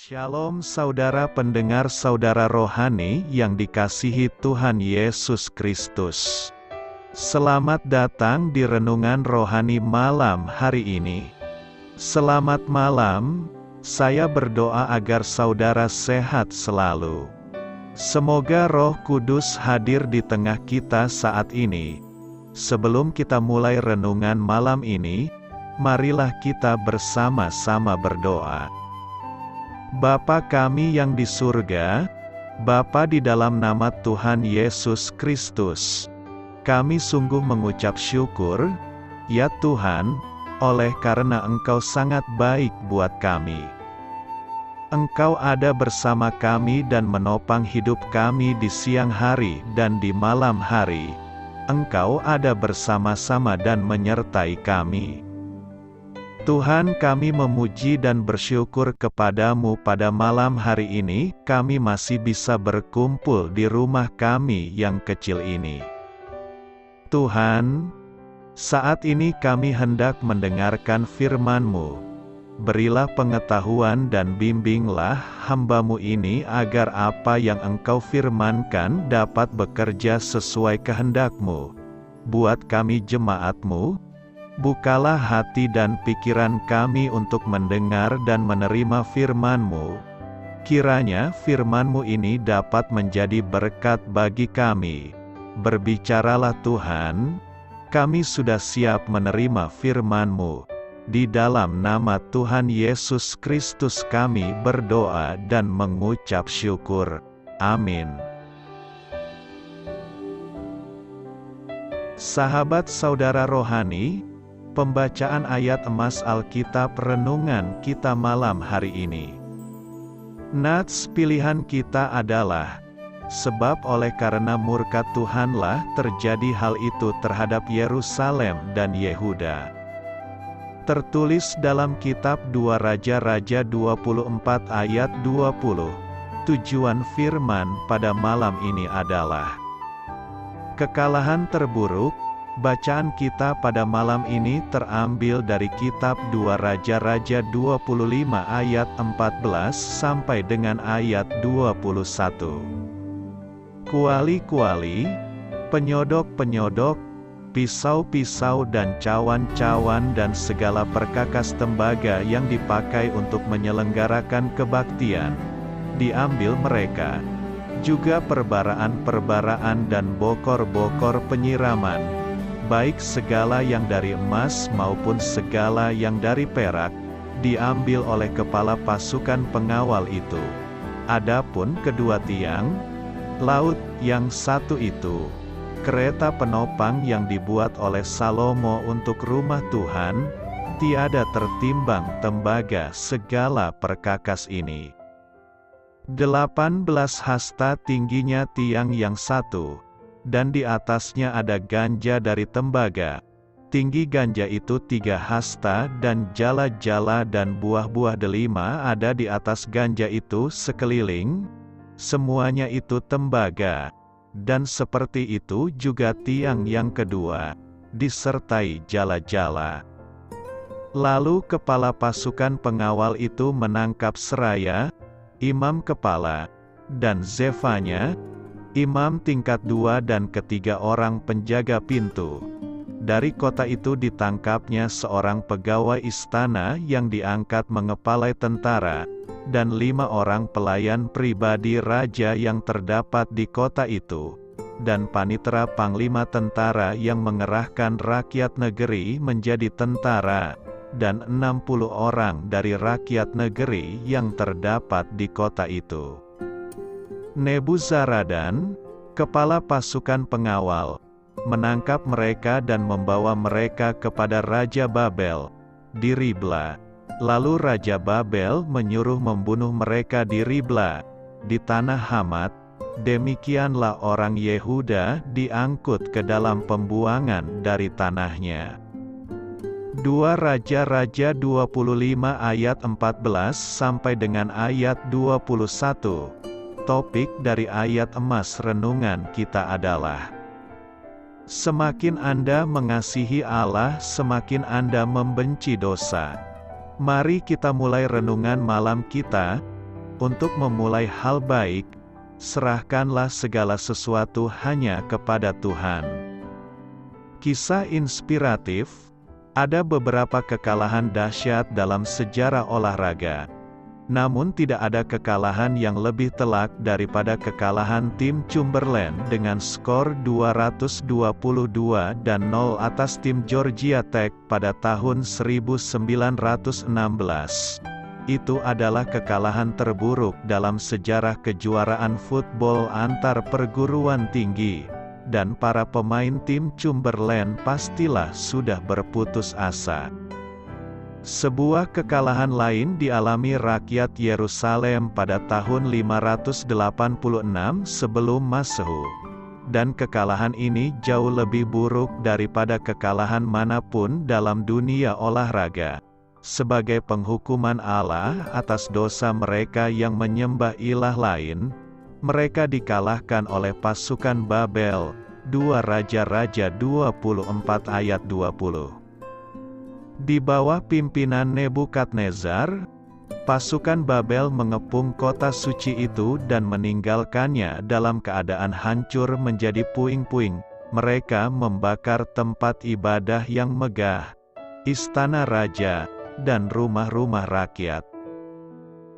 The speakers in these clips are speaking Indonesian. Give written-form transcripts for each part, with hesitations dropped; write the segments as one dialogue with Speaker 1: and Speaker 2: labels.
Speaker 1: Shalom saudara pendengar saudara rohani yang dikasihi Tuhan Yesus Kristus. Selamat datang di Renungan Rohani malam hari ini. Selamat malam, saya berdoa agar saudara sehat selalu. Semoga Roh Kudus hadir di tengah kita saat ini. Sebelum kita mulai renungan malam ini, marilah kita bersama-sama berdoa. Bapa kami yang di surga, Bapa di dalam nama Tuhan Yesus Kristus, kami sungguh mengucap syukur, ya Tuhan, oleh karena Engkau sangat baik buat kami. Engkau ada bersama kami dan menopang hidup kami di siang hari dan di malam hari. Engkau ada bersama-sama dan menyertai kami. Tuhan, kami memuji dan bersyukur kepadamu pada malam hari ini, kami masih bisa berkumpul di rumah kami yang kecil ini. Tuhan, saat ini kami hendak mendengarkan firman-Mu. Berilah pengetahuan dan bimbinglah hamba-Mu ini agar apa yang Engkau firmankan dapat bekerja sesuai kehendak-Mu. Buat kami jemaat-Mu, bukalah hati dan pikiran kami untuk mendengar dan menerima firman-Mu. Kiranya firman-Mu ini dapat menjadi berkat bagi kami. Berbicaralah Tuhan, kami sudah siap menerima firman-Mu. Di dalam nama Tuhan Yesus Kristus kami berdoa dan mengucap syukur. Amin. Sahabat saudara rohani, pembacaan ayat emas Alkitab renungan kita malam hari ini. Nats pilihan kita adalah, sebab oleh karena murka Tuhanlah terjadi hal itu terhadap Yerusalem dan Yehuda. Tertulis dalam kitab 2 Raja-Raja 24 ayat 20. Tujuan firman pada malam ini adalah kekalahan terburuk. Bacaan kita pada malam ini terambil dari kitab 2 Raja-Raja 25 ayat 14 sampai dengan ayat 21. Kuali-kuali, penyodok-penyodok, pisau-pisau dan cawan-cawan dan segala perkakas tembaga yang dipakai untuk menyelenggarakan kebaktian, diambil mereka. Juga perbaraan-perbaraan dan bokor-bokor penyiraman, baik segala yang dari emas maupun segala yang dari perak, diambil oleh kepala pasukan pengawal itu. Adapun kedua tiang laut yang satu itu, kereta penopang yang dibuat oleh Salomo untuk rumah Tuhan, tiada tertimbang tembaga segala perkakas ini. 18 hasta tingginya tiang yang satu, dan di atasnya ada ganja dari tembaga. Tinggi ganja itu 3 hasta dan jala-jala dan buah-buah delima ada di atas ganja itu sekeliling. Semuanya itu tembaga. Dan seperti itu juga tiang yang kedua, disertai jala-jala. Lalu kepala pasukan pengawal itu menangkap Seraya, imam kepala, dan Zefanya, imam tingkat 2 dan ketiga orang penjaga pintu. Dari kota itu ditangkapnya seorang pegawai istana yang diangkat mengepalai tentara, dan 5 orang pelayan pribadi raja yang terdapat di kota itu, dan panitera panglima tentara yang mengerahkan rakyat negeri menjadi tentara, dan 60 orang dari rakyat negeri yang terdapat di kota itu. Nebuzaradan, kepala pasukan pengawal, menangkap mereka dan membawa mereka kepada Raja Babel di Ribla. Lalu Raja Babel menyuruh membunuh mereka di Ribla, di tanah Hamat. Demikianlah orang Yehuda diangkut ke dalam pembuangan dari tanahnya. 2 Raja-Raja 25 ayat 14 sampai dengan ayat 21. Topik dari ayat emas renungan kita adalah, semakin Anda mengasihi Allah, semakin Anda membenci dosa. Mari kita mulai renungan malam kita Untuk memulai hal baik, serahkanlah segala sesuatu hanya kepada Tuhan. Kisah inspiratif. Ada beberapa kekalahan dahsyat dalam sejarah olahraga. Namun tidak ada kekalahan yang lebih telak daripada kekalahan tim Cumberland dengan skor 222-0 atas tim Georgia Tech pada tahun 1916. Itu adalah kekalahan terburuk dalam sejarah kejuaraan football antar perguruan tinggi, dan para pemain tim Cumberland pastilah sudah berputus asa. Sebuah kekalahan lain dialami rakyat Yerusalem pada tahun 586 sebelum Masehu. Dan kekalahan ini jauh lebih buruk daripada kekalahan manapun dalam dunia olahraga. Sebagai penghukuman Allah atas dosa mereka yang menyembah ilah lain, mereka dikalahkan oleh pasukan Babel. 2 Raja-Raja 24 ayat 20. Di bawah pimpinan Nebukadnezar, pasukan Babel mengepung kota suci itu dan meninggalkannya dalam keadaan hancur menjadi puing-puing. Mereka membakar tempat ibadah yang megah, istana raja, dan rumah-rumah rakyat.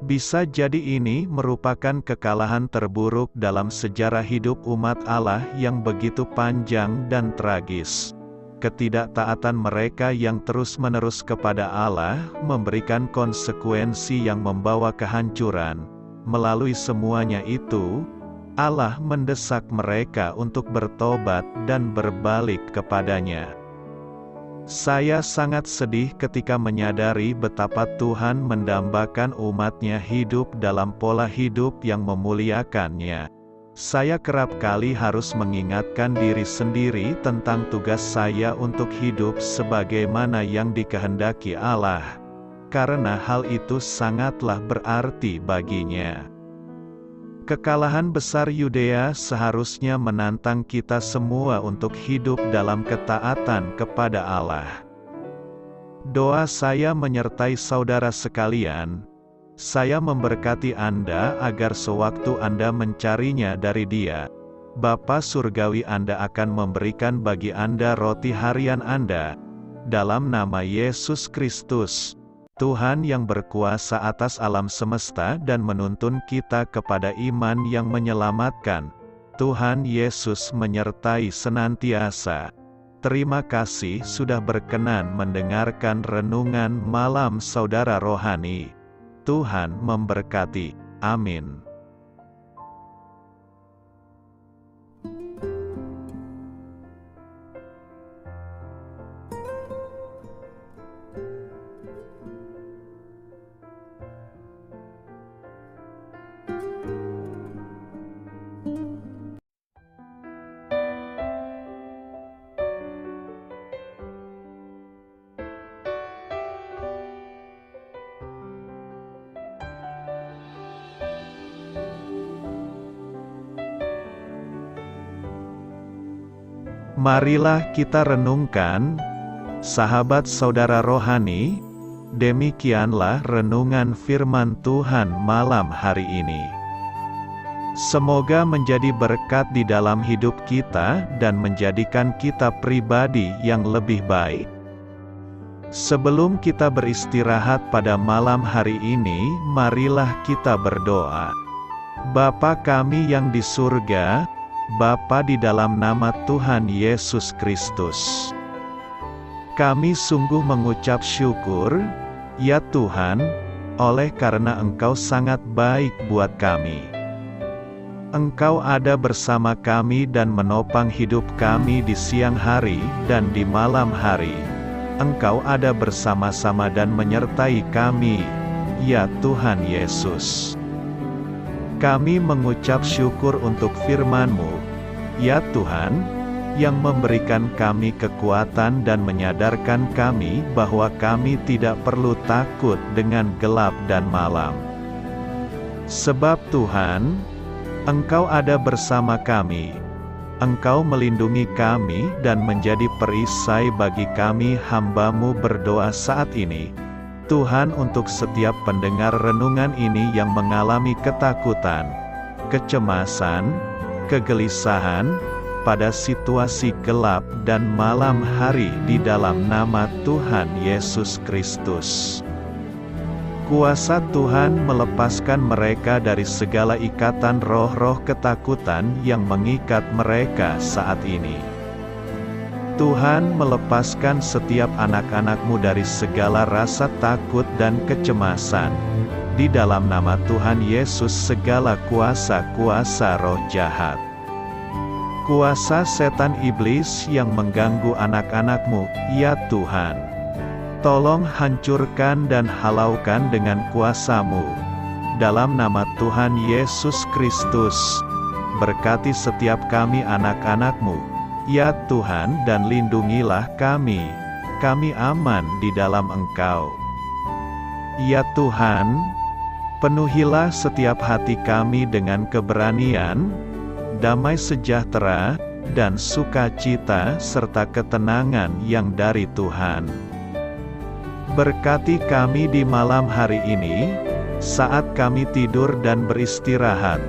Speaker 1: Bisa jadi ini merupakan kekalahan terburuk dalam sejarah hidup umat Allah yang begitu panjang dan tragis. Ketidaktaatan mereka yang terus-menerus kepada Allah memberikan konsekuensi yang membawa kehancuran. Melalui semuanya itu, Allah mendesak mereka untuk bertobat dan berbalik kepadanya. Saya sangat sedih ketika menyadari betapa Tuhan mendambakan umat-Nya hidup dalam pola hidup yang memuliakannya. Saya kerap kali harus mengingatkan diri sendiri tentang tugas saya untuk hidup sebagaimana yang dikehendaki Allah, karena hal itu sangatlah berarti baginya. Kekalahan besar Yudea seharusnya menantang kita semua untuk hidup dalam ketaatan kepada Allah. Doa saya menyertai saudara sekalian. Saya memberkati Anda agar sewaktu Anda mencarinya dari Dia, Bapa Surgawi Anda akan memberikan bagi Anda roti harian Anda. Dalam nama Yesus Kristus, Tuhan yang berkuasa atas alam semesta dan menuntun kita kepada iman yang menyelamatkan, Tuhan Yesus menyertai senantiasa. Terima kasih sudah berkenan mendengarkan renungan malam saudara rohani. Tuhan memberkati. Amin. Marilah kita renungkan, sahabat saudara rohani, demikianlah renungan firman Tuhan malam hari ini. Semoga menjadi berkat di dalam hidup kita dan menjadikan kita pribadi yang lebih baik. Sebelum kita beristirahat pada malam hari ini, marilah kita berdoa. Bapa kami yang di surga, Bapa di dalam nama Tuhan Yesus Kristus, kami sungguh mengucap syukur, ya Tuhan, oleh karena Engkau sangat baik buat kami. Engkau ada bersama kami dan menopang hidup kami di siang hari dan di malam hari. Engkau ada bersama-sama dan menyertai kami, ya Tuhan Yesus. Kami mengucap syukur untuk firman-Mu, ya Tuhan, yang memberikan kami kekuatan dan menyadarkan kami bahwa kami tidak perlu takut dengan gelap dan malam. Sebab Tuhan, Engkau ada bersama kami. Engkau melindungi kami dan menjadi perisai bagi kami hamba-Mu berdoa saat ini. Tuhan, untuk setiap pendengar renungan ini yang mengalami ketakutan, kecemasan, kegelisahan, pada situasi gelap dan malam hari, di dalam nama Tuhan Yesus Kristus. Kuasa Tuhan melepaskan mereka dari segala ikatan roh-roh ketakutan yang mengikat mereka saat ini. Tuhan melepaskan setiap anak-anak-Mu dari segala rasa takut dan kecemasan. Di dalam nama Tuhan Yesus, segala kuasa-kuasa roh jahat, kuasa setan iblis yang mengganggu anak-anak-Mu, ya Tuhan, tolong hancurkan dan halaukan dengan kuasa-Mu. Dalam nama Tuhan Yesus Kristus, berkati setiap kami anak-anak-Mu, ya Tuhan, dan lindungilah kami. Kami aman di dalam Engkau. Ya Tuhan, penuhilah setiap hati kami dengan keberanian, damai sejahtera, dan sukacita serta ketenangan yang dari Tuhan. Berkati kami di malam hari ini, saat kami tidur dan beristirahat.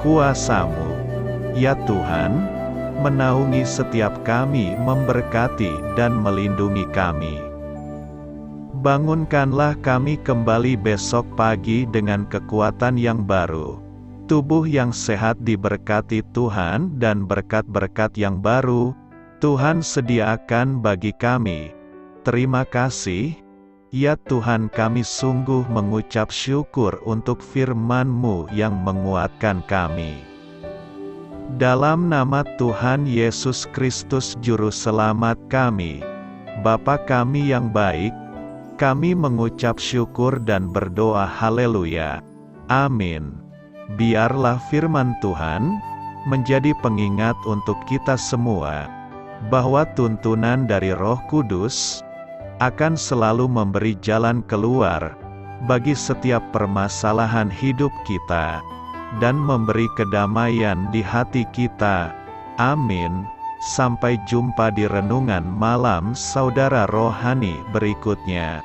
Speaker 1: Kuasa-Mu, ya Tuhan, menaungi setiap kami, memberkati dan melindungi kami. Bangunkanlah kami kembali besok pagi dengan kekuatan yang baru, tubuh yang sehat diberkati Tuhan, dan berkat-berkat yang baru Tuhan sediakan bagi kami. Terima kasih, ya Tuhan, kami sungguh mengucap syukur untuk firman-Mu yang menguatkan kami. Dalam nama Tuhan Yesus Kristus Juru Selamat kami, Bapa kami yang baik, kami mengucap syukur dan berdoa haleluya. Amin. Biarlah firman Tuhan menjadi pengingat untuk kita semua, bahwa tuntunan dari Roh Kudus akan selalu memberi jalan keluar bagi setiap permasalahan hidup kita, dan memberi kedamaian di hati kita. Amin. Sampai jumpa di renungan malam saudara rohani berikutnya.